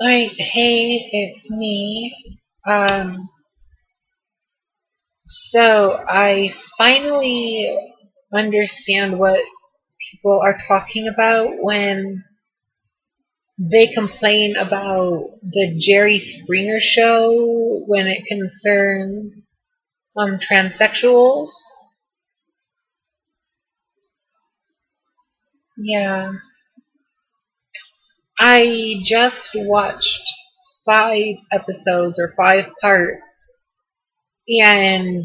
Alright, hey, it's me. Um, so I finally understand what people are talking about when they complain about the Jerry Springer show when it concerns transsexuals. Yeah. I just watched 5 episodes or 5 parts, and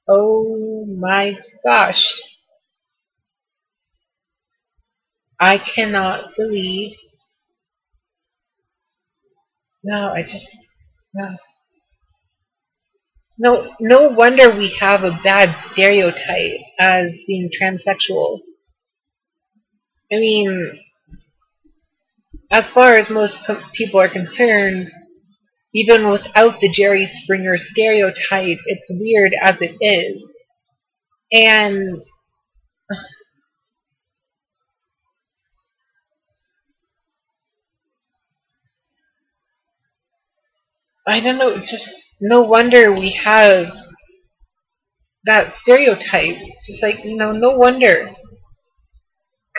oh my gosh, I cannot believe. No, I just no. No wonder we have a bad stereotype as being transsexual. I mean, as far as most people are concerned, even without the Jerry Springer stereotype, it's weird as it is. And I don't know, it's just no wonder we have that stereotype. It's just like, no wonder.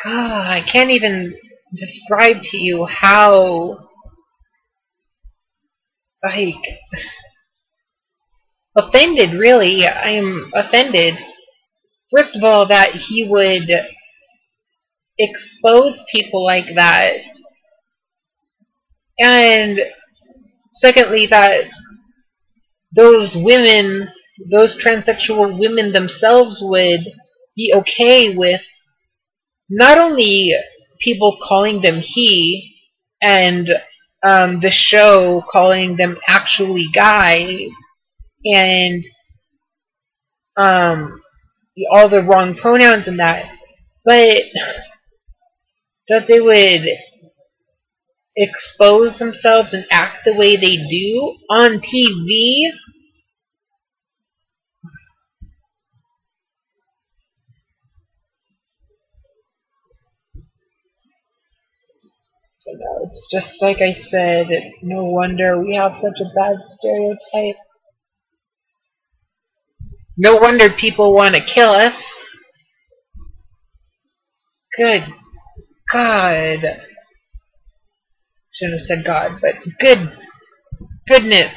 God, I can't even describe to you how, like, offended, really. I am offended. First of all, that he would expose people like that. And secondly, that those women, those transsexual women themselves would be okay with not only people calling them he and the show calling them actually guys and all the wrong pronouns and that, but that they would expose themselves and act the way they do on TV. It's just like I said, no wonder we have such a bad stereotype. No wonder people want to kill us. Good God. Shouldn't have said God, but goodness.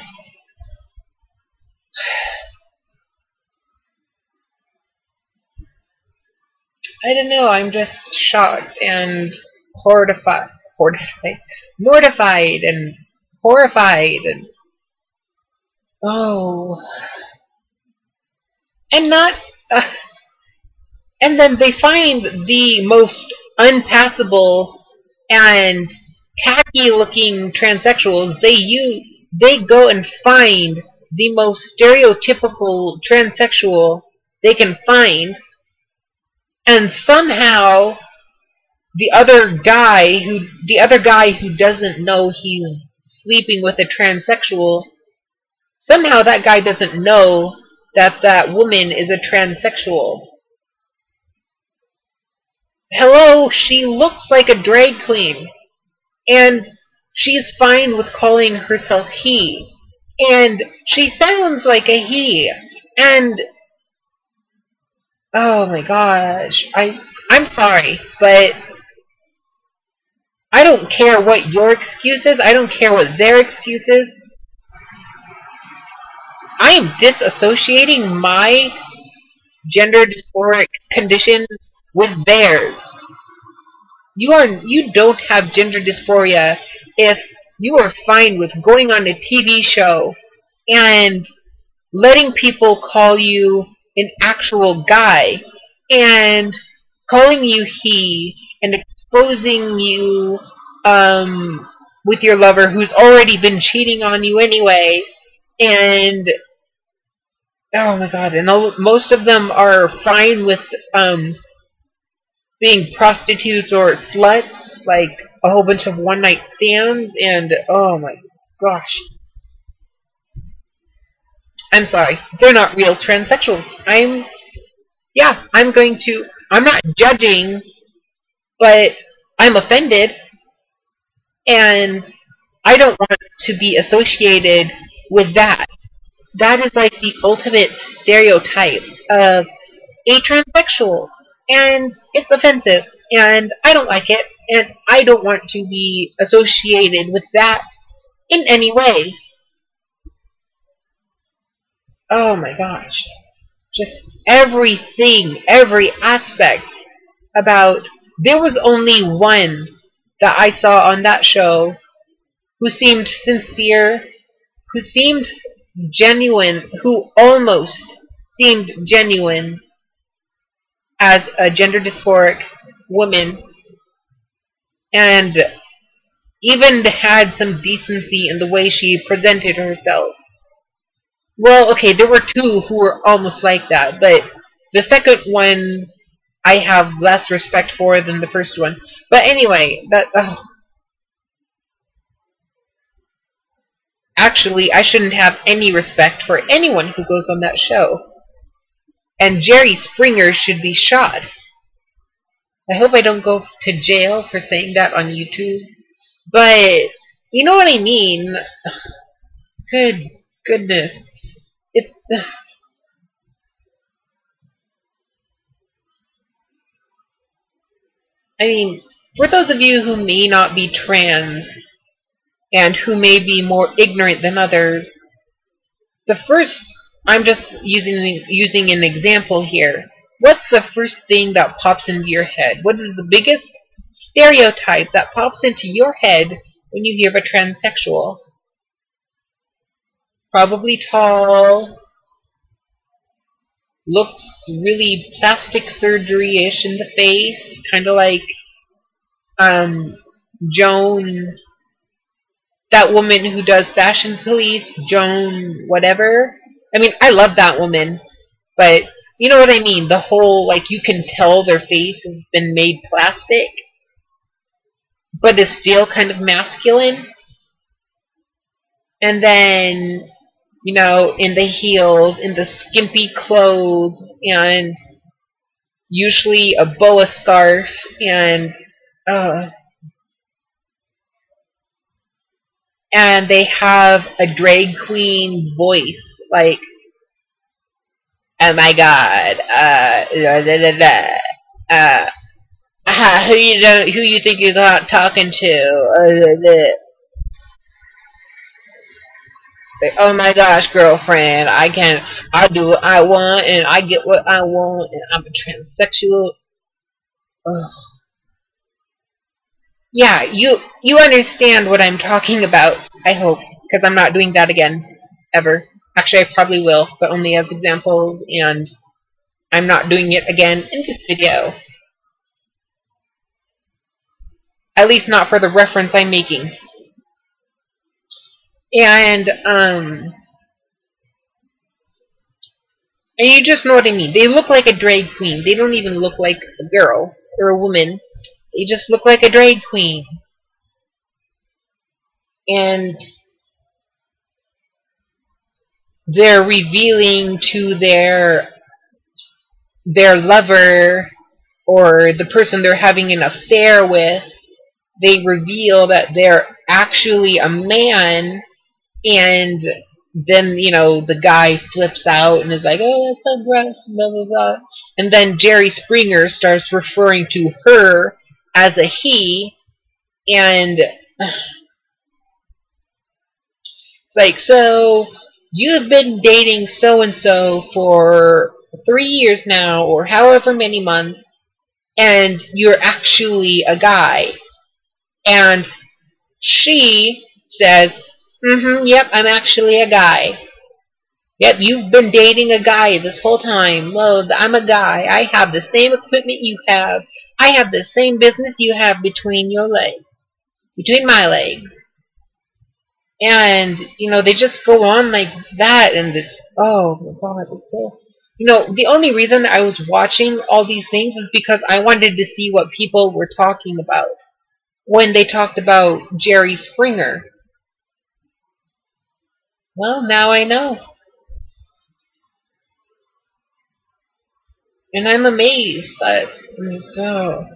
I don't know, I'm just shocked and mortified and horrified and oh, and not, and then they find the most unpassable and tacky-looking transsexuals. They go and find the most stereotypical transsexual they can find, and somehow the other guy who doesn't know he's sleeping with a transsexual, somehow that guy doesn't know that that woman is a transsexual. Hello, she looks like a drag queen, and she's fine with calling herself he, and she sounds like a he, and oh my gosh, I'm sorry, but I don't care what your excuse is. I don't care what their excuse is. I am disassociating my gender dysphoric condition with theirs. You don't have gender dysphoria if you are fine with going on a TV show and letting people call you an actual guy and calling you he and exposing you with your lover who's already been cheating on you anyway, and oh my god, and most of them are fine with being prostitutes or sluts, like a whole bunch of one-night stands, and oh my gosh. I'm sorry, they're not real transsexuals. I'm not judging, but I'm offended, and I don't want to be associated with that. That is like the ultimate stereotype of a transsexual, and it's offensive, and I don't like it, and I don't want to be associated with that in any way. Oh my gosh. Just everything, every aspect about. There was only one that I saw on that show who seemed sincere, who seemed genuine, who almost seemed genuine as a gender dysphoric woman, and even had some decency in the way she presented herself. Well, okay, there were two who were almost like that, but the second one I have less respect for than the first one. But anyway, actually, I shouldn't have any respect for anyone who goes on that show. And Jerry Springer should be shot. I hope I don't go to jail for saying that on YouTube. But, you know what I mean? Good goodness. It's... I mean, for those of you who may not be trans, and who may be more ignorant than others, the first, I'm just using an example here. What's the first thing that pops into your head? What is the biggest stereotype that pops into your head when you hear of a transsexual? Probably tall, looks really plastic surgery-ish in the face, kind of like Joan, that woman who does Fashion Police, Joan whatever. I mean, I love that woman, but you know what I mean? The whole, like, you can tell their face has been made plastic, but is still kind of masculine. And then, you know, in the heels, in the skimpy clothes, and usually a boa scarf, and they have a drag queen voice, like, oh my god, who you think you're talking to, like, oh my gosh, girlfriend, I do what I want, and I get what I want, and I'm a transsexual. Ugh. Yeah, you understand what I'm talking about, I hope, because I'm not doing that again, ever. Actually, I probably will, but only as examples, and I'm not doing it again in this video. At least not for the reference I'm making. And you just know what I mean. They look like a drag queen. They don't even look like a girl or a woman. They just look like a drag queen. And they're revealing to their lover or the person they're having an affair with, they reveal that they're actually a man, and then, you know, the guy flips out and is like, oh, that's so gross, blah, blah, blah. And then Jerry Springer starts referring to her as a he, and it's like, so you've been dating so-and-so for 3 years now, or however many months, and you're actually a guy. And she says, yep, I'm actually a guy. Yep, you've been dating a guy this whole time. Well, I'm a guy. I have the same equipment you have. I have the same business you have between your legs. Between my legs. And, you know, they just go on like that, and it's, oh my god, it's so... You know, the only reason I was watching all these things is because I wanted to see what people were talking about when they talked about Jerry Springer. Well, now I know. And I'm amazed that, so...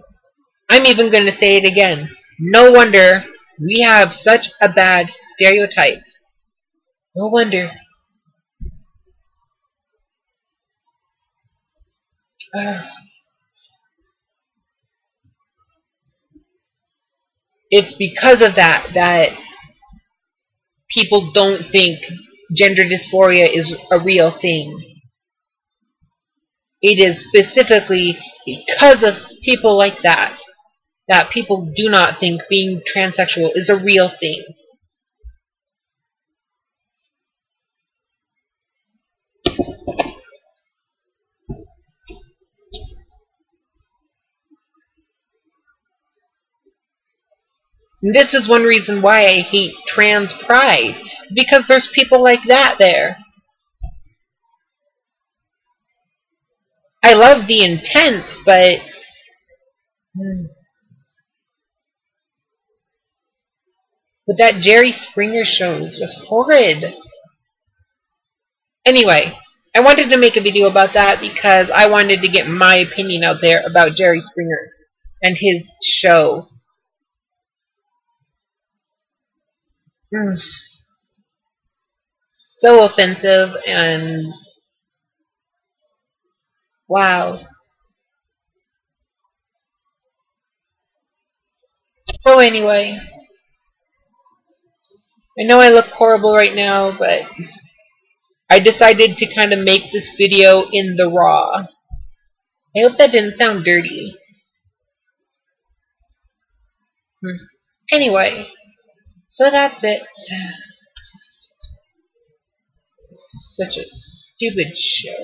I'm even going to say it again. No wonder we have such a bad stereotype. No wonder. It's because of that people don't think gender dysphoria is a real thing. It is specifically because of people like that that people do not think being transsexual is a real thing. And this is one reason why I hate trans pride, because there's people like that there. I love the intent, but that Jerry Springer show is just horrid. Anyway, I wanted to make a video about that because I wanted to get my opinion out there about Jerry Springer and his show. So offensive and wow. So anyway, I know I look horrible right now, but I decided to kind of make this video in the raw. I hope that didn't sound dirty. Anyway, so that's it. Just such a stupid show.